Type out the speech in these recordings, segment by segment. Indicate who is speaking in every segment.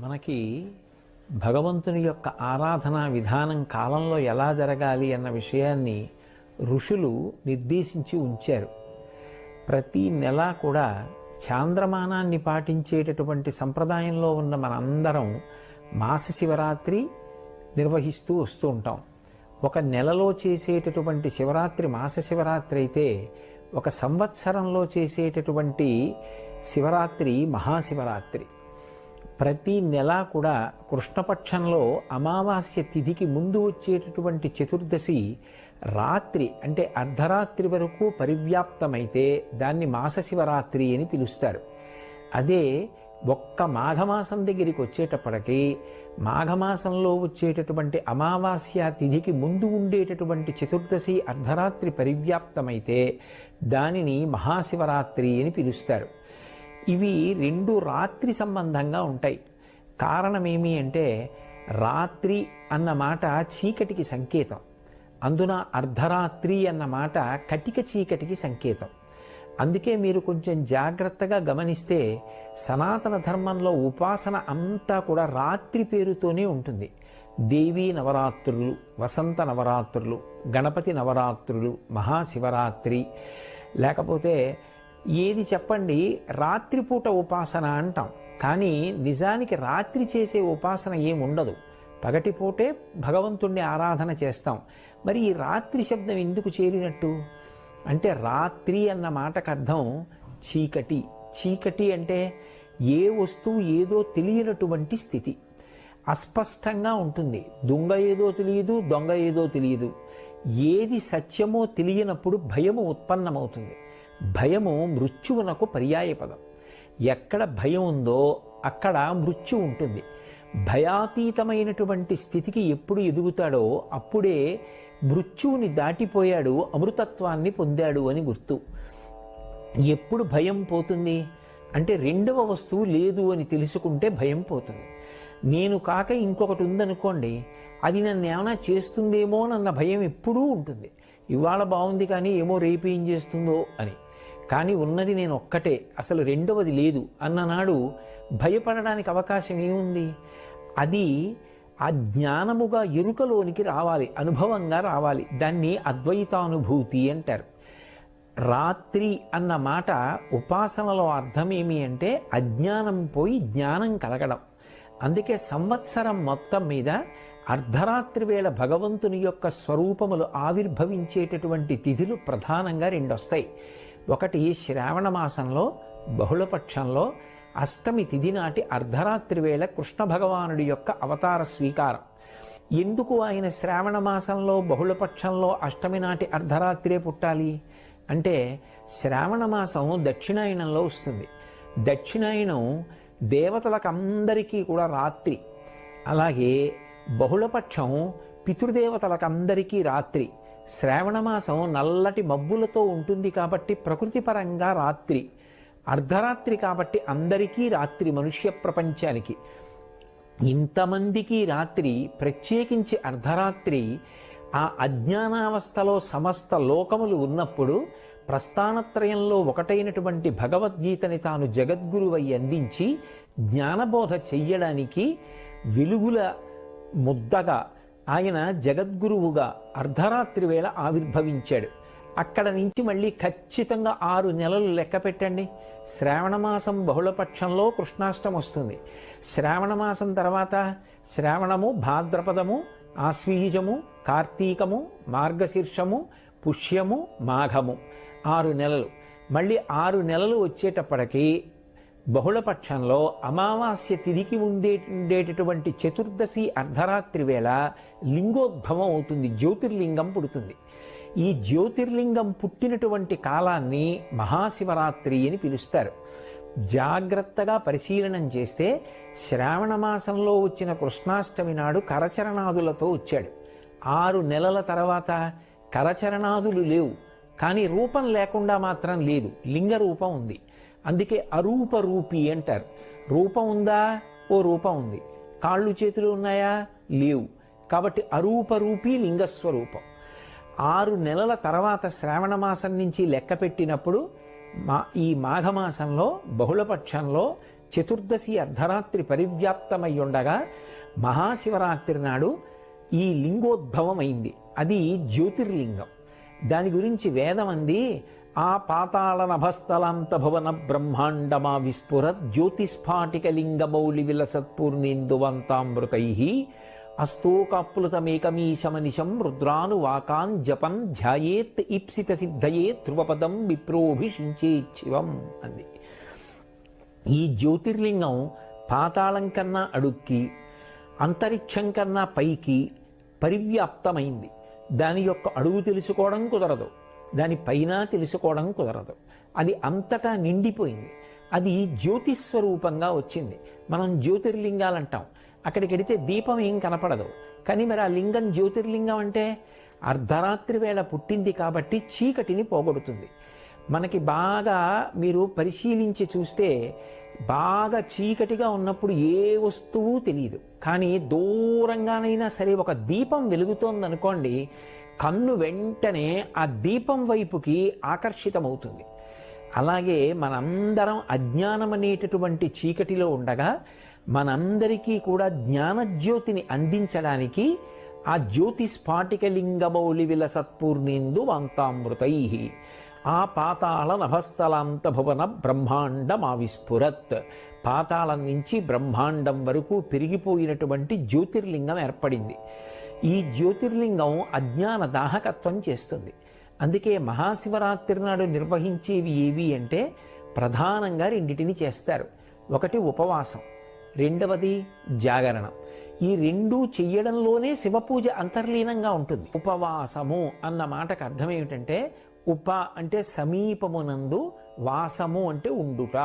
Speaker 1: మనకి భగవంతుని యొక్క ఆరాధనా విధానం కాలంలో ఎలా జరగాలి అన్న విషయాన్ని ఋషులు నిర్దేశించి ఉంచారు. ప్రతి నెల కూడా చాంద్రమానాన్ని పాటించేటటువంటి సంప్రదాయంలో ఉన్న మనందరం మాస శివరాత్రి నిర్వహిస్తూ వస్తూ ఉంటాం. ఒక నెలలో చేసేటటువంటి శివరాత్రి మాస శివరాత్రి అయితే, ఒక సంవత్సరంలో చేసేటటువంటి శివరాత్రి మహాశివరాత్రి. ప్రతి నెల కూడా కృష్ణపక్షంలో అమావాస్య తిథికి ముందు వచ్చేటటువంటి చతుర్దశి రాత్రి అంటే అర్ధరాత్రి వరకు పరివ్యాప్తమైతే దాన్ని మాస శివరాత్రి అని పిలుస్తారు. అదే ఒక్క మాఘమాసం దగ్గరికి వచ్చేటప్పటికి మాఘమాసంలో వచ్చేటటువంటి అమావాస్య తిథికి ముందు ఉండేటటువంటి చతుర్దశి అర్ధరాత్రి పరివ్యాప్తమైతే దానిని మహాశివరాత్రి అని పిలుస్తారు. ఇవి రెండు రాత్రి సంబంధంగా ఉంటాయి. కారణమేమి అంటే, రాత్రి అన్న మాట చీకటికి సంకేతం, అందున అర్ధరాత్రి అన్న మాట కటిక చీకటికి సంకేతం. అందుకే మీరు కొంచెం జాగ్రత్తగా గమనిస్తే సనాతన ధర్మంలో ఉపాసన అంతా కూడా రాత్రి పేరుతోనే ఉంటుంది. దేవీ నవరాత్రులు, వసంత నవరాత్రులు, గణపతి నవరాత్రులు, మహాశివరాత్రి, లేకపోతే ఏది చెప్పండి రాత్రిపూట ఉపాసన అంటాం. కానీ నిజానికి రాత్రి చేసే ఉపాసన ఏముండదు, పగటిపూటే భగవంతుణ్ణి ఆరాధన చేస్తాం. మరి ఈ రాత్రి శబ్దం ఎందుకు చేరినట్టు అంటే, రాత్రి అన్న మాటకు అర్థం చీకటి. చీకటి అంటే ఏ వస్తువు ఏదో తెలియనటువంటి స్థితి, అస్పష్టంగా ఉంటుంది. దొంగ ఏదో తెలియదు, దొంగ ఏదో తెలియదు. ఏది సత్యమో తెలియనప్పుడు భయము ఉత్పన్నమవుతుంది. భయము మృత్యువునకు పర్యాయపదం. ఎక్కడ భయం ఉందో అక్కడ మృత్యు ఉంటుంది. భయాతీతమైనటువంటి స్థితికి ఎప్పుడు ఎదుగుతాడో అప్పుడే మృత్యువుని దాటిపోయాడు, అమృతత్వాన్ని పొందాడు అని గుర్తు. ఎప్పుడు భయం పోతుంది అంటే, రెండవ వస్తువు లేదు అని తెలుసుకుంటే భయం పోతుంది. నేను కాక ఇంకొకటి ఉందనుకోండి, అది నన్ను ఏమైనా చేస్తుందేమోనన్న భయం ఎప్పుడూ ఉంటుంది. ఇవాళ బాగుంది కానీ ఏమో రేపు ఏం చేస్తుందో అని. కానీ ఉన్నది నేను ఒక్కటే, అసలు రెండవది లేదు అన్ననాడు భయపడడానికి అవకాశం ఏముంది? అది ఆ జ్ఞానముగా ఎరుకలోనికి రావాలి, అనుభవంగా రావాలి. దాన్ని అద్వైతానుభూతి అంటారు. రాత్రి అన్న మాట ఉపాసనలో అర్థం ఏమి అంటే, అజ్ఞానం పోయి జ్ఞానం కలగడం. అందుకే సంవత్సరం మొత్తం మీద అర్ధరాత్రి వేళ భగవంతుని యొక్క స్వరూపములు ఆవిర్భవించేటటువంటి తిథులు ప్రధానంగా రెండు వస్తాయి. ఒకటి శ్రావణ మాసంలో బహుళపక్షంలో అష్టమి తిథి నాటి అర్ధరాత్రి వేళ కృష్ణ భగవానుడి యొక్క అవతార స్వీకారం. ఎందుకు ఆయన శ్రావణ మాసంలో బహుళపక్షంలో అష్టమి నాటి అర్ధరాత్రే పుట్టాలి అంటే, శ్రావణ మాసం దక్షిణాయనంలో వస్తుంది. దక్షిణాయనం దేవతలకందరికీ కూడా రాత్రి. అలాగే బహుళపక్షం పితృదేవతలకందరికీ రాత్రి. శ్రావణమాసం నల్లటి మబ్బులతో ఉంటుంది కాబట్టి ప్రకృతిపరంగా రాత్రి. అర్ధరాత్రి కాబట్టి అందరికీ రాత్రి, మనుష్య ప్రపంచానికి. ఇంతమందికి రాత్రి, ప్రత్యేకించి అర్ధరాత్రి. ఆ అజ్ఞానావస్థలో సమస్త లోకములు ఉన్నప్పుడు ప్రస్థానత్రయంలో ఒకటైనటువంటి భగవద్గీతని తాను జగద్గురువై అందించి జ్ఞానబోధ చెయ్యడానికి వెలుగుల ముద్దగా ఆయన జగద్గురువుగా అర్ధరాత్రి వేళ ఆవిర్భవించాడు. అక్కడ నుంచి మళ్ళీ ఖచ్చితంగా 6 నెలలు లెక్క పెట్టండి. శ్రావణమాసం బహుళపక్షంలో కృష్ణాష్టమి వస్తుంది. శ్రావణమాసం తర్వాత శ్రావణము, భాద్రపదము, ఆశ్వీజము, కార్తీకము, మార్గశీర్షము, పుష్యము, మాఘము, 6 నెలలు. మళ్ళీ 6 నెలలు వచ్చేటప్పటికీ బహుళపక్షంలో అమావాస్య తిథికి ఉండేటటువంటి చతుర్దశి అర్ధరాత్రి వేళ లింగోద్భవం అవుతుంది, జ్యోతిర్లింగం పుడుతుంది. ఈ జ్యోతిర్లింగం పుట్టినటువంటి కాలాన్ని మహాశివరాత్రి అని పిలుస్తారు. జాగ్రత్తగా పరిశీలనం చేస్తే శ్రావణ మాసంలో వచ్చిన కృష్ణాష్టమి నాడు కరచరణాదులతో వచ్చాడు. 6 నెలల తర్వాత కరచరణాదులు లేవు, కానీ రూపం లేకుండా మాత్రం లేదు, లింగ రూపం ఉంది. అందుకే అరూపరూపి అంటారు. రూపం ఉందా? ఓ రూపం ఉంది. కాళ్ళు చేతులు ఉన్నాయా? లేవు. కాబట్టి అరూపరూపి లింగస్వరూపం. 6 నెలల తర్వాత శ్రావణ మాసం నుంచి లెక్క పెట్టినప్పుడు ఈ మాఘమాసంలో బహుళపక్షంలో చతుర్దశి అర్ధరాత్రి పరివ్యాప్తమై ఉండగా మహాశివరాత్రి నాడు ఈ లింగోద్భవం అయింది. అది జ్యోతిర్లింగం. దాని గురించి వేదం అంది, ఆ పాతాళ నభస్థలాంత భువన బ్రహ్మాండమా విస్ఫురత్ జ్యోతిస్ఫాటిక లింగమౌళి విలసత్పూర్ణేందువంతామృతై అస్తోకాప్లుతమేకమీశమనిశం రుద్రాను వాకాన్ జపన్ ధ్యాయేత్ ఈప్సిత సిద్ధయే ధ్రువపదం విప్రోభిషించేచ్చివం అంది. ఈ జ్యోతిర్లింగం పాతాళం కన్నా అడుక్కి, అంతరిక్షం కన్నా పైకి పరివ్యాప్తమైంది. దాని యొక్క అడుగు తెలుసుకోవడం కుదరదు, దాని పైన తెలుసుకోవడం కుదరదు. అది అంతటా నిండిపోయింది. అది జ్యోతిస్వరూపంగా వచ్చింది. మనం జ్యోతిర్లింగాలు అంటాం. అక్కడికి వెడితే దీపం ఏం కనపడదు. కానీ మరి ఆ లింగం జ్యోతిర్లింగం అంటే అర్ధరాత్రి వేళ పుట్టింది కాబట్టి చీకటిని పోగొడుతుంది. మనకి బాగా మీరు పరిశీలించి చూస్తే బాగా చీకటిగా ఉన్నప్పుడు ఏ వస్తువు తెలియదు. కానీ దూరంగానైనా సరే ఒక దీపం వెలుగుతోందనుకోండి, కన్ను వెంటనే ఆ దీపం వైపుకి ఆకర్షితమవుతుంది. అలాగే మనందరం అజ్ఞానం అనేటటువంటి చీకటిలో ఉండగా మనందరికీ కూడా జ్ఞానజ్యోతిని అందించడానికి ఆ జ్యోతి స్ఫాటికలింగమౌళి విలసత్పూర్ణేందు వంతామృతై ఆ పాతాళ నభస్థలాంత భువన బ్రహ్మాండమావిస్ఫురత్ పాతాళం నుంచి బ్రహ్మాండం వరకు పెరిగిపోయినటువంటి జ్యోతిర్లింగం ఏర్పడింది. ఈ జ్యోతిర్లింగం అజ్ఞాన దాహకత్వం చేస్తుంది. అందుకే మహాశివరాత్రి నాడు నిర్వహించేవి ఏవి అంటే ప్రధానంగా రెండిటిని చేస్తారు. ఒకటి ఉపవాసం, రెండవది జాగరణం. ఈ రెండూ చెయ్యడంలోనే శివపూజ అంతర్లీనంగా ఉంటుంది. ఉపవాసము అన్న మాటకు అర్థం ఏమిటంటే, ఉప అంటే సమీపమునందు, వాసము అంటే ఉండుట.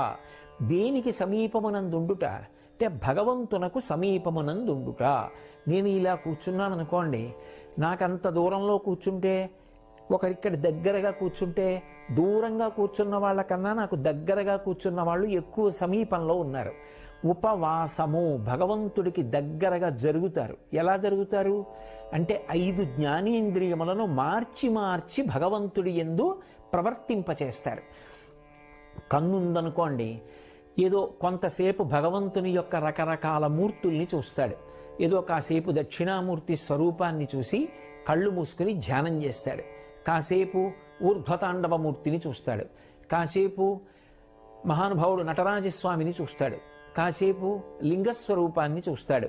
Speaker 1: దేనికి సమీపమునందుండుట అంటే భగవంతునకు సమీపమునందుండుట. నేను ఇలా కూర్చున్నాను అనుకోండి, నాకంత దూరంలో కూర్చుంటే, ఒకరిక్కడ దగ్గరగా కూర్చుంటే, దూరంగా కూర్చున్న వాళ్ళకన్నా నాకు దగ్గరగా కూర్చున్న వాళ్ళు ఎక్కువ సమీపంలో ఉన్నారు. ఉపవాసము, భగవంతుడికి దగ్గరగా జరుగుతారు. ఎలా జరుగుతారు అంటే 5 జ్ఞానేంద్రియములను మార్చి మార్చి భగవంతుడి యందు ప్రవర్తింపచేస్తారు. కన్నుందనుకోండి, ఏదో కొంతసేపు భగవంతుని యొక్క రకరకాల మూర్తుల్ని చూస్తాడు. ఏదో కాసేపు దక్షిణామూర్తి స్వరూపాన్ని చూసి కళ్ళు మూసుకుని ధ్యానం చేస్తాడు. కాసేపు ఊర్ధ్వతాండవమూర్తిని చూస్తాడు. కాసేపు మహానుభావుడు నటరాజస్వామిని చూస్తాడు. కాసేపు లింగస్వరూపాన్ని చూస్తాడు.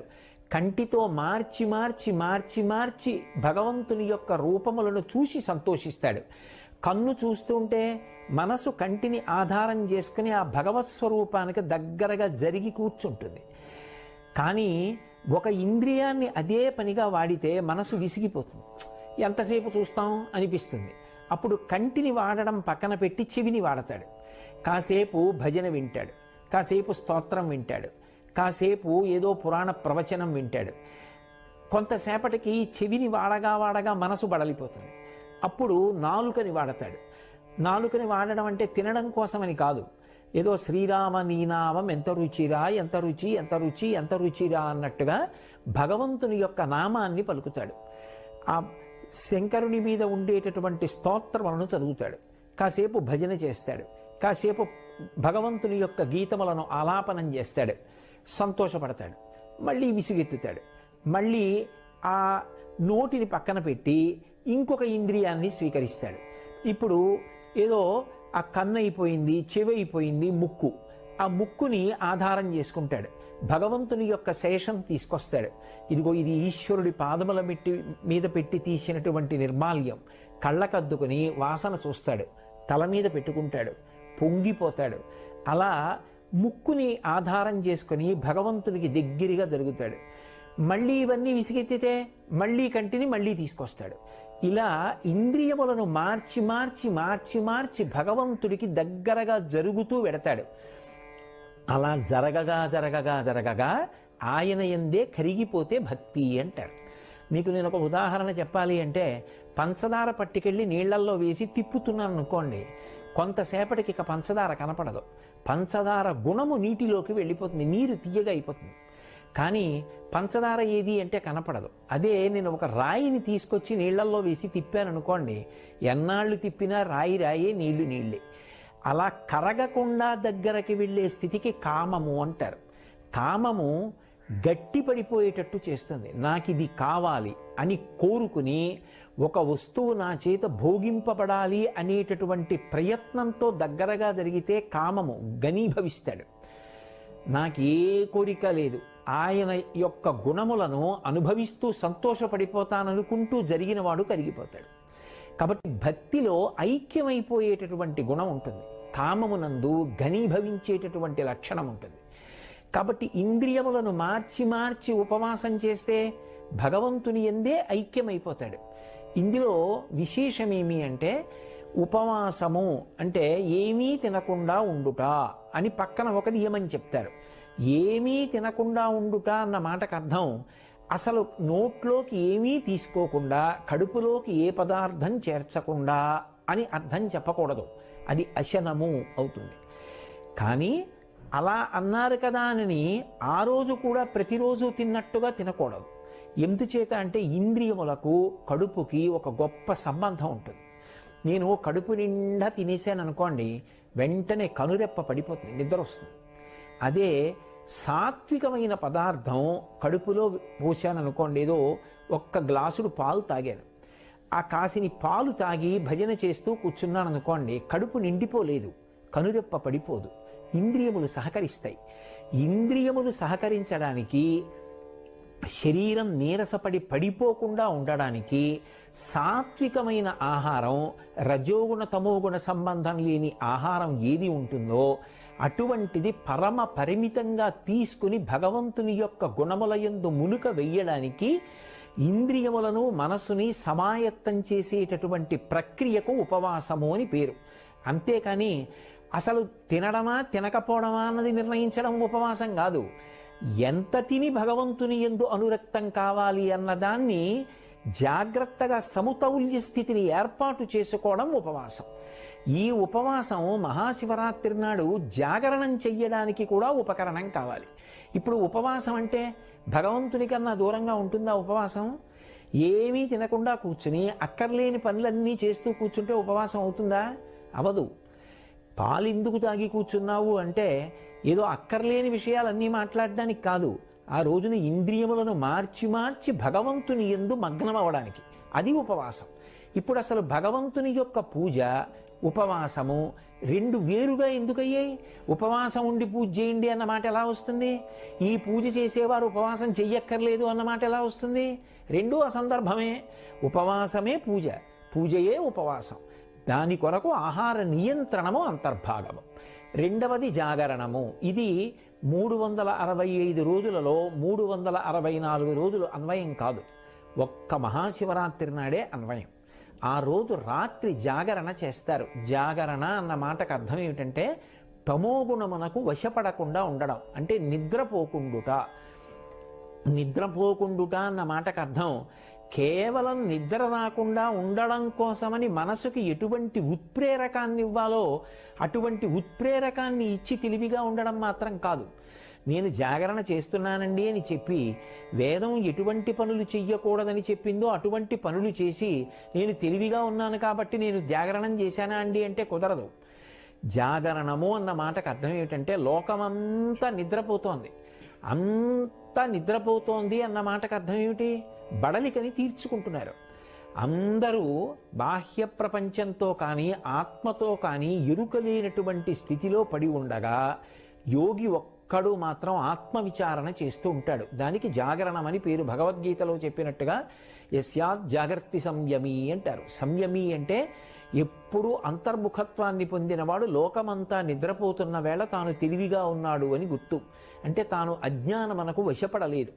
Speaker 1: కంటితో మార్చి మార్చి మార్చి మార్చి భగవంతుని యొక్క రూపములను చూసి సంతోషిస్తాడు. కన్ను చూస్తుంటే మనసు కంటిని ఆధారం చేసుకుని ఆ భగవత్ స్వరూపానికి దగ్గరగా జరిగి కూర్చుంటుంది. కానీ ఒక ఇంద్రియాన్ని అదే పనిగా వాడితే మనసు విసిగిపోతుంది. ఎంతసేపు చూస్తాం అనిపిస్తుంది. అప్పుడు కంటిని వాడడం పక్కన పెట్టి చెవిని వాడతాడు. కాసేపు భజన వింటాడు, కాసేపు స్తోత్రం వింటాడు, కాసేపు ఏదో పురాణ ప్రవచనం వింటాడు. కొంతసేపటికి చెవిని వాడగా వాడగా మనసు బడలిపోతుంది. అప్పుడు నాలుకని వాడతాడు. నాలుకని వాడడం అంటే తినడం కోసమని కాదు. ఏదో శ్రీరామ నీనామం ఎంత రుచిరా, ఎంత రుచి, ఎంత రుచి, ఎంత రుచిరా అన్నట్టుగా భగవంతుని యొక్క నామాన్ని పలుకుతాడు. ఆ శంకరుని మీద ఉండేటటువంటి స్తోత్రములను చదువుతాడు. కాసేపు భజన చేస్తాడు. కాసేపు భగవంతుని యొక్క గీతములను ఆలాపనం చేస్తాడు. సంతోషపడతాడు. మళ్ళీ విసుగెత్తుతాడు. మళ్ళీ ఆ నోటిని పక్కన పెట్టి ఇంకొక ఇంద్రియాన్ని స్వీకరిస్తాడు. ఇప్పుడు ఏదో ఆ కన్ను అయిపోయింది, చెవి అయిపోయింది, ముక్కు. ఆ ముక్కుని ఆధారం చేసుకుంటాడు. భగవంతుని యొక్క శేషం తీసుకొస్తాడు. ఇదిగో ఇది ఈశ్వరుడి పాదముల మీద పెట్టి తీసినటువంటి నిర్మాల్యం. కళ్ళకద్దుకుని వాసన చూస్తాడు. తల మీద పెట్టుకుంటాడు. పొంగిపోతాడు. అలా ముక్కుని ఆధారం చేసుకుని భగవంతునికి దగ్గరగా జరుగుతాడు. మళ్ళీ ఇవన్నీ విసిగెత్తితే మళ్ళీ కంటిని మళ్ళీ తీసుకొస్తాడు. ఇలా ఇంద్రియములను మార్చి మార్చి మార్చి మార్చి భగవంతుడికి దగ్గరగా జరుగుతూ వెడతాడు. అలా జరగగా జరగగా జరగగా ఆయన యందే కరిగిపోతే భక్తి అంటారు. మీకు నేను ఒక ఉదాహరణ చెప్పాలి అంటే, పంచదార పట్టుకెళ్ళి నీళ్లల్లో వేసి తిప్పుతున్నాను అనుకోండి, కొంతసేపటికి ఇక పంచదార కనపడదు. పంచదార గుణము నీటిలోకి వెళ్ళిపోతుంది, నీరు తీయగా అయిపోతుంది. కానీ పంచదార ఏది అంటే కనపడదు. అదే నేను ఒక రాయిని తీసుకొచ్చి నీళ్లల్లో వేసి తిప్పాను అనుకోండి, ఎన్నాళ్ళు తిప్పినా రాయి రాయే, నీళ్లు నీళ్ళే. అలా కరగకుండా దగ్గరకి వెళ్ళే స్థితికి కామము అంటారు. కామము గట్టి పడిపోయేటట్టు చేస్తుంది. నాకు ఇది కావాలి అని కోరుకుని ఒక వస్తువు నా చేత భోగింపబడాలి అనేటటువంటి ప్రయత్నంతో దగ్గరగా జరిగితే కామము ఘనీభవిస్తాడు. నాకు ఏ కోరిక లేదు, ఆయన యొక్క గుణములను అనుభవిస్తూ సంతోషపడిపోతాననుకుంటూ జరిగిన వాడు కరిగిపోతాడు. కాబట్టి భక్తిలో ఐక్యమైపోయేటటువంటి గుణం ఉంటుంది, కామమునందు ఘనీభవించేటటువంటి లక్షణం ఉంటుంది. కాబట్టి ఇంద్రియములను మార్చి మార్చి ఉపవాసం చేస్తే భగవంతుని యందే ఐక్యమైపోతాడు. ఇందులో విశేషమేమి అంటే ఉపవాసము అంటే ఏమీ తినకుండా ఉండుట అని పక్కన ఒక నియమం చెప్తారు. ఏమీ తినకుండా ఉండుట అన్న మాటకు అర్థం అసలు నోట్లోకి ఏమీ తీసుకోకుండా, కడుపులోకి ఏ పదార్థం చేర్చకుండా అని అర్థం చెప్పకూడదు, అది అశనము అవుతుంది. కానీ అలా అన్నారు కదా అని ఆ రోజు కూడా ప్రతిరోజు తిన్నట్టుగా తినకూడదు. ఎందుచేత అంటే ఇంద్రియములకు కడుపుకి ఒక గొప్ప సంబంధం ఉంటుంది. నేను కడుపు నిండా తినేసాను అనుకోండి, వెంటనే కనురెప్ప పడిపోతుంది, నిద్ర వస్తుంది. అదే సాత్వికమైన పదార్థం కడుపులో పోసాను అనుకోండి, ఏదో ఒక్క గ్లాసుడు పాలు తాగాను, ఆ కాసిని పాలు తాగి భజన చేస్తూ కూర్చున్నాను అనుకోండి, కడుపు నిండిపోలేదు, కనురెప్ప పడిపోదు, ఇంద్రియములు సహకరిస్తాయి. ఇంద్రియములు సహకరించడానికి, శరీరం నీరసపడి పడిపోకుండా ఉండడానికి సాత్వికమైన ఆహారం, రజోగుణ తమోగుణ సంబంధం లేని ఆహారం ఏది ఉంటుందో అటువంటిది పరమ పరిమితంగా తీసుకుని భగవంతుని యొక్క గుణములయందు మునుక వెయ్యడానికి ఇంద్రియములను మనసుని సమాయత్తం చేసేటటువంటి ప్రక్రియకు ఉపవాసము అని పేరు. అంతేకాని అసలు తినడమా తినకపోవడమా అన్నది నిర్ణయించడం ఉపవాసం కాదు. ఎంత తిని భగవంతుని యందు అనురక్తం కావాలి అన్నదాన్ని జాగ్రత్తగా సమతౌల్య స్థితిని ఏర్పాటు చేసుకోవడం ఉపవాసం. ఈ ఉపవాసం మహాశివరాత్రి నాడు జాగరణం చెయ్యడానికి కూడా ఉపకరణం కావాలి. ఇప్పుడు ఉపవాసం అంటే భగవంతుని కన్నా దూరంగా ఉంటుందా ఉపవాసం? ఏమీ తినకుండా కూర్చుని అక్కర్లేని పనులన్నీ చేస్తూ కూర్చుంటే ఉపవాసం అవుతుందా? అవదు. పాలెందుకు తాగి కూర్చున్నావు అంటే ఏదో అక్కర్లేని విషయాలన్నీ మాట్లాడడానికి కాదు, ఆ రోజున ఇంద్రియములను మార్చి మార్చి భగవంతుని యందు మగ్నం అవ్వడానికి, అది ఉపవాసం. ఇప్పుడు అసలు భగవంతుని యొక్క పూజ, ఉపవాసము రెండు వేరుగా ఎందుకయ్యాయి? ఉపవాసం ఉండి పూజ చేయండి అన్న మాట ఎలా వస్తుంది? ఈ పూజ చేసేవారు ఉపవాసం చెయ్యక్కర్లేదు అన్నమాట ఎలా వస్తుంది? రెండూ అసందర్భమే. ఉపవాసమే పూజ, పూజయే ఉపవాసం. దాని కొరకు ఆహార నియంత్రణము అంతర్భాగము. రెండవది జాగరణము. ఇది 365 రోజులలో 364 రోజులు అన్వయం కాదు, ఒక్క మహాశివరాత్రి నాడే అన్వయం. ఆ రోజు రాత్రి జాగరణ చేస్తారు. జాగరణ అన్న మాటకు అర్థం ఏమిటంటే తమోగుణమునకు వశపడకుండా ఉండడం, అంటే నిద్రపోకుండుట. నిద్రపోకుండుట అన్న మాటకు అర్థం కేవలం నిద్ర రాకుండా ఉండడం కోసమని మనసుకి ఎటువంటి ఉత్ప్రేరకాన్ని ఇవ్వాలో అటువంటి ఉత్ప్రేరకాన్ని ఇచ్చి తెలివిగా ఉండడం మాత్రం కాదు. నేను జాగరణ చేస్తున్నానండి అని చెప్పి వేదం ఎటువంటి పనులు చెయ్యకూడదని చెప్పిందో అటువంటి పనులు చేసి నేను తెలివిగా ఉన్నాను కాబట్టి నేను జాగరణం చేశానా అండి అంటే కుదరదు. జాగరణము అన్న మాటకు అర్థం ఏమిటంటే లోకమంతా నిద్రపోతోంది, అంతా నిద్రపోతోంది అన్న మాటకు అర్థం ఏమిటి? బడలికని తీర్చుకుంటున్నారు. అందరూ బాహ్య ప్రపంచంతో కానీ ఆత్మతో కానీ ఎరుకలేనటువంటి స్థితిలో పడి ఉండగా యోగి ఒక్కడు మాత్రం ఆత్మవిచారణ చేస్తూ ఉంటాడు. దానికి జాగరణం అని పేరు. భగవద్గీతలో చెప్పినట్టుగా యస్యాత్ జాగర్తి సంయమీ అంటారు. సంయమీ అంటే ఎప్పుడూ అంతర్ముఖత్వాన్ని పొందినవాడు లోకమంతా నిద్రపోతున్న వేళ తాను తెలివిగా ఉన్నాడు అని గుర్తు. అంటే తాను అజ్ఞానమునకు వశపడలేదు.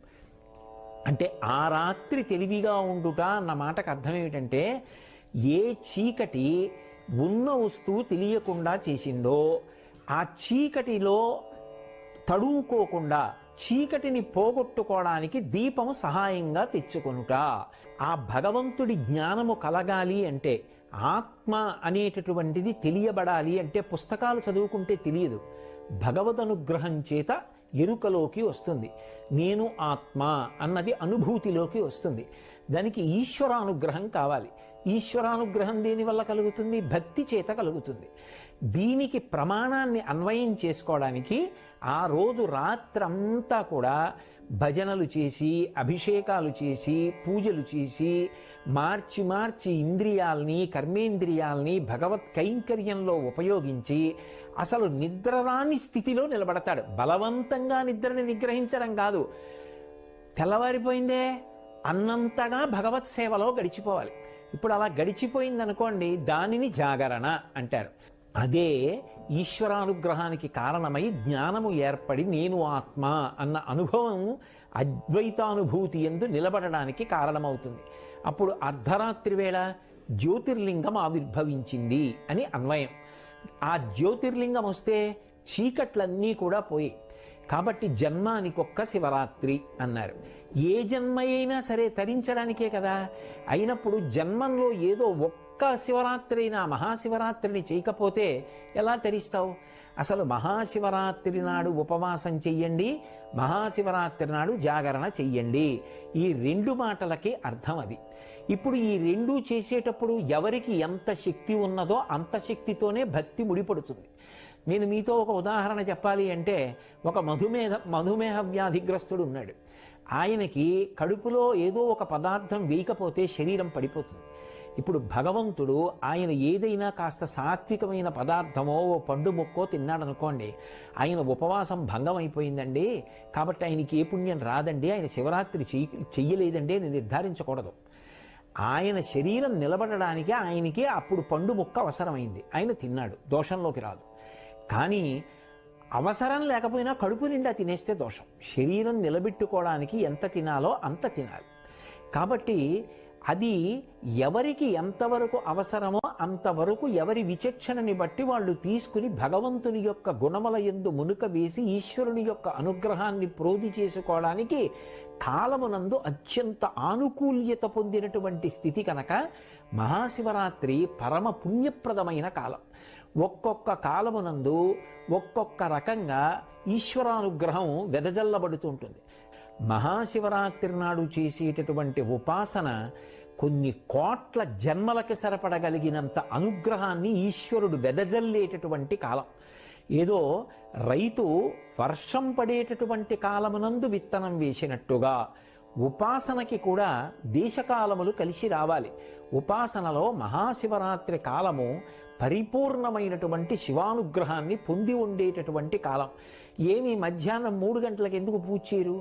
Speaker 1: అంటే ఆ రాత్రి తెలివిగా ఉండుట అన్న మాటకు అర్థం ఏమిటంటే ఏ చీకటి ఉన్న వస్తువు తెలియకుండా చేసిందో ఆ చీకటిలో తడువుకోకుండా చీకటిని పోగొట్టుకోవడానికి దీపము సహాయంగా తెచ్చుకొనుట. ఆ భగవంతుడి జ్ఞానము కలగాలి అంటే, ఆత్మ అనేటటువంటిది తెలియబడాలి అంటే పుస్తకాలు చదువుకుంటే తెలియదు, భగవదనుగ్రహం చేత ఎరుకలోకి వస్తుంది. నేను ఆత్మ అన్నది అనుభూతిలోకి వస్తుంది. దానికి ఈశ్వరానుగ్రహం కావాలి. ఈశ్వరానుగ్రహం దేని వల్ల కలుగుతుంది? భక్తి చేత కలుగుతుంది. దీనికి ప్రమాణాన్ని అన్వయం చేసుకోవడానికి ఆ రోజు రాత్రంతా కూడా భజనలు చేసి, అభిషేకాలు చేసి, పూజలు చేసి, మార్చి మార్చి ఇంద్రియాల్ని, కర్మేంద్రియాల్ని భగవత్ కైంకర్యంలో ఉపయోగించి అసలు నిద్రరాని స్థితిలో నిలబడతాడు. బలవంతంగా నిద్రని నిగ్రహించడం కాదు. తెల్లవారిపోయిందే అన్నంతగా భగవత్ సేవలో గడిచిపోవాలి. ఇప్పుడు అలా గడిచిపోయిందనుకోండి, దానిని జాగరణ అంటారు. అదే ఈశ్వరానుగ్రహానికి కారణమై జ్ఞానము ఏర్పడి నేను ఆత్మ అన్న అనుభవం అద్వైతానుభూతి యందు నిలబడడానికి కారణమవుతుంది. అప్పుడు అర్ధరాత్రి వేళ జ్యోతిర్లింగం ఆవిర్భవించింది అని అన్వయం. ఆ జ్యోతిర్లింగం వస్తే చీకట్లన్నీ కూడా పోయి, కాబట్టి జన్మానికొక్క శివరాత్రి అన్నారు. ఏ జన్మ అయినా సరే తరించడానికే కదా. అయినప్పుడు జన్మంలో ఏదో ఒక్క శివరాత్రి అయినా మహాశివరాత్రిని చేయకపోతే ఎలా తరిస్తావు? అసలు మహాశివరాత్రి నాడు ఉపవాసం చెయ్యండి, మహాశివరాత్రి నాడు జాగరణ చెయ్యండి. ఈ రెండు మాటలకి అర్థం అది. ఇప్పుడు ఈ రెండూ చేసేటప్పుడు ఎవరికి ఎంత శక్తి ఉన్నదో అంత శక్తితోనే భక్తి ముడిపడుతుంది. నేను మీతో ఒక ఉదాహరణ చెప్పాలి అంటే, ఒక మధుమేహ వ్యాధిగ్రస్తుడు ఉన్నాడు. ఆయనకి కడుపులో ఏదో ఒక పదార్థం వేయకపోతే శరీరం పడిపోతుంది. ఇప్పుడు భగవంతుడు ఆయన ఏదైనా కాస్త సాత్వికమైన పదార్థమో ఓ పండు ముక్కో తిన్నాడనుకోండి, ఆయన ఉపవాసం భంగం అయిపోయిందండి, కాబట్టి ఆయనకి ఏ పుణ్యం రాదండి, ఆయన శివరాత్రి చెయ్యలేదండి అని నిర్ధారించకూడదు. ఆయన శరీరం నిలబడడానికి ఆయనకి అప్పుడు పండు ముక్క అవసరమైంది, ఆయన తిన్నాడు, దోషంలోకి రాదు. కానీ అవసరం లేకపోయినా కడుపు నిండా తినేస్తే దోషం. శరీరం నిలబెట్టుకోవడానికి ఎంత తినాలో అంత తినాలి. కాబట్టి అది ఎవరికి ఎంతవరకు అవసరమో అంతవరకు ఎవరి విచక్షణని బట్టి వాళ్ళు తీసుకుని భగవంతుని యొక్క గుణముల యందు మునుక వేసి ఈశ్వరుని యొక్క అనుగ్రహాన్ని ప్రోధి చేసుకోవడానికి కాలమునందు అత్యంత ఆనుకూల్యత పొందినటువంటి స్థితి కనుక మహాశివరాత్రి పరమ పుణ్యప్రదమైన కాలం. ఒక్కొక్క కాలమునందు ఒక్కొక్క రకంగా ఈశ్వరానుగ్రహం వెదజల్లబడుతుంటుంది. మహాశివరాత్రి నాడు చేసేటటువంటి ఉపాసన కొన్ని కోట్ల జన్మలకి సరిపడగలిగినంత అనుగ్రహాన్ని ఈశ్వరుడు వెదజల్లేటటువంటి కాలం. ఏదో రైతు వర్షం పడేటటువంటి కాలమునందు విత్తనం వేసినట్టుగా ఉపాసనకి కూడా దేశకాలములు కలిసి రావాలి. ఉపాసనలో మహాశివరాత్రి కాలము పరిపూర్ణమైనటువంటి శివానుగ్రహాన్ని పొంది ఉండేటటువంటి కాలం. ఏమి మధ్యాహ్నం 3 గంటలకు ఎందుకు పూజ చేయరు?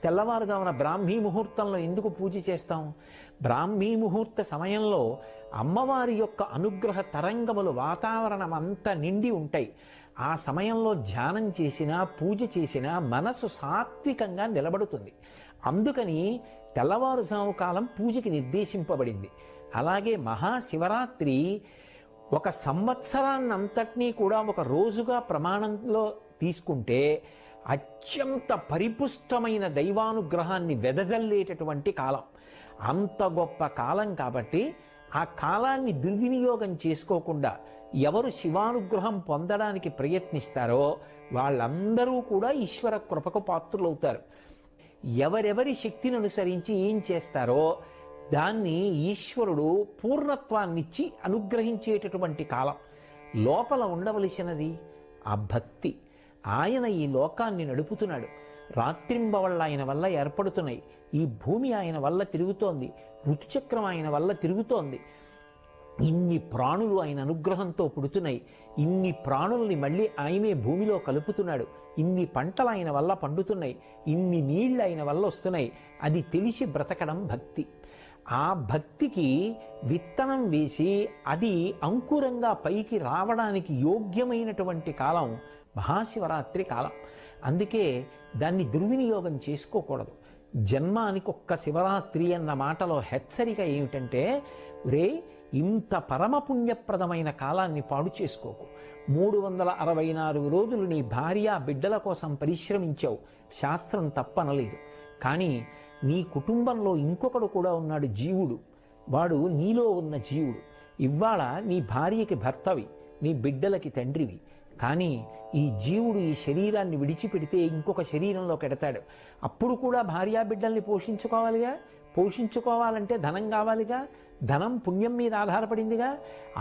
Speaker 1: తెల్లవారుజామున బ్రాహ్మీ ముహూర్తంలో ఎందుకు పూజ చేస్తాం? బ్రాహ్మీ ముహూర్త సమయంలో అమ్మవారి యొక్క అనుగ్రహ తరంగములు వాతావరణం అంతా నిండి ఉంటాయి. ఆ సమయంలో ధ్యానం చేసినా పూజ చేసినా మనసు సాత్వికంగా నిలబడుతుంది. అందుకని తెల్లవారుజాము కాలం పూజకి నిర్దేశింపబడింది. అలాగే మహాశివరాత్రి ఒక సంవత్సరాన్నంతటినీ కూడా ఒక రోజుగా ప్రమాణంలో తీసుకుంటే అత్యంత పరిపుష్టమైన దైవానుగ్రహాన్ని వెదజల్లేటటువంటి కాలం. అంత గొప్ప కాలం కాబట్టి ఆ కాలాన్ని దుర్వినియోగం చేసుకోకుండా ఎవరు శివానుగ్రహం పొందడానికి ప్రయత్నిస్తారో వాళ్ళందరూ కూడా ఈశ్వర కృపకు పాత్రులవుతారు. ఎవరెవరి శక్తిని అనుసరించి ఏం చేస్తారో దాన్ని ఈశ్వరుడు పూర్ణత్వాన్నిచ్చి అనుగ్రహించేటటువంటి కాలం. లోపల ఉండవలసినది ఆ భక్తి. ఆయన ఈ లోకాన్ని నడుపుతున్నాడు. రాత్రింబవళ్ళ ఆయన వల్ల ఏర్పడుతున్నాయి. ఈ భూమి ఆయన వల్ల తిరుగుతోంది. ఋతుచక్రం ఆయన వల్ల తిరుగుతోంది. ఇన్ని ప్రాణులు ఆయన అనుగ్రహంతో పుడుతున్నాయి. ఇన్ని ప్రాణుల్ని మళ్ళీ ఆయనే భూమిలో కలుపుతున్నాడు. ఇన్ని పంటలు ఆయన వల్ల పండుతున్నాయి. ఇన్ని నీళ్లు ఆయన వల్ల వస్తున్నాయి. అది తెలిసి బ్రతకడం భక్తి. ఆ భక్తికి విత్తనం వేసి అది అంకురంగా పైకి రావడానికి యోగ్యమైనటువంటి కాలం మహాశివరాత్రి కాలం. అందుకే దాన్ని దుర్వినియోగం చేసుకోకూడదు. జన్మానికి ఒక్క శివరాత్రి అన్న మాటలో హెచ్చరిక ఏమిటంటే, రే ఇంత పరమపుణ్యప్రదమైన కాలాన్ని పాడు చేసుకోకు. 364 రోజులు నీ భార్య బిడ్డల కోసం పరిశ్రమించావు, శాస్త్రం తప్పనలేదు. కానీ నీ కుటుంబంలో ఇంకొకడు కూడా ఉన్నాడు, జీవుడు. వాడు నీలో ఉన్న జీవుడు. ఇవాళ నీ భార్యకి భర్తవి, నీ బిడ్డలకి తండ్రివి. కానీ ఈ జీవుడు ఈ శరీరాన్ని విడిచిపెడితే ఇంకొక శరీరంలోకి ఎడతాడు. అప్పుడు కూడా భార్యా బిడ్డల్ని పోషించుకోవాలిగా. పోషించుకోవాలంటే ధనం కావాలిగా. ధనం పుణ్యం మీద ఆధారపడిందిగా.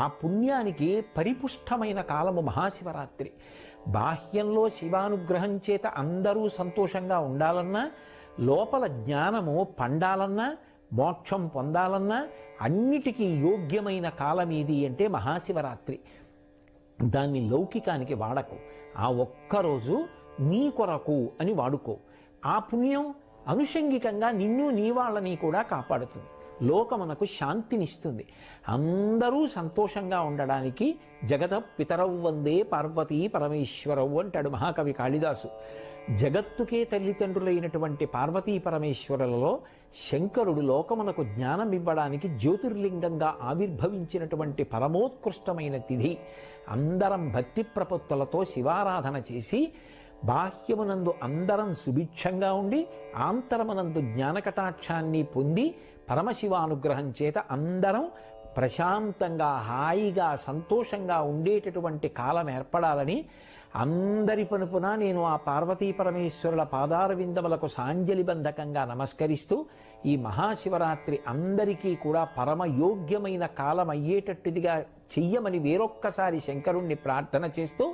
Speaker 1: ఆ పుణ్యానికి పరిపుష్టమైన కాలము మహాశివరాత్రి. బాహ్యంలో శివానుగ్రహం చేత అందరూ సంతోషంగా ఉండాలన్నా, లోపల జ్ఞానము పండాలన్నా, మోక్షం పొందాలన్నా అన్నిటికీ యోగ్యమైన కాలం ఏది అంటే మహాశివరాత్రి. దాన్ని లౌకికానికి వాడకు. ఆ ఒక్కరోజు నీ కొరకు అని వాడుకో. ఆ పుణ్యం అనుషంగికంగా నిన్ను నీ వాళ్ళని కూడా కాపాడుతుంది, లోకమునకు శాంతినిస్తుంది. అందరూ సంతోషంగా ఉండడానికి జగత పితరవు వందే పార్వతీ పరమేశ్వరవు అంటాడు మహాకవి కాళిదాసు. జగత్తుకే తల్లిదండ్రులైనటువంటి పార్వతీ పరమేశ్వరులలో శంకరుడు లోకమునకు జ్ఞానం ఇవ్వడానికి జ్యోతిర్లింగంగా ఆవిర్భవించినటువంటి పరమోత్కృష్టమైన తిథి. అందరం భక్తి ప్రపత్తులతో శివారాధన చేసి బాహ్యమునందు అందరం సుభిక్షంగా ఉండి ఆంతరమునందు జ్ఞానకటాక్షాన్ని పొంది పరమశివానుగ్రహం చేత అందరం ప్రశాంతంగా హాయిగా సంతోషంగా ఉండేటటువంటి కాలం ఏర్పడాలని అందరి పనుపున నేను ఆ పార్వతీ పరమేశ్వరుల పాదార విందములకు సాంజలిబంధకంగా నమస్కరిస్తూ ఈ మహాశివరాత్రి అందరికీ కూడా పరమయోగ్యమైన కాలం అయ్యేటట్టుదిగా చెయ్యమని వేరొక్కసారి శంకరుణ్ణి ప్రార్థన చేస్తూ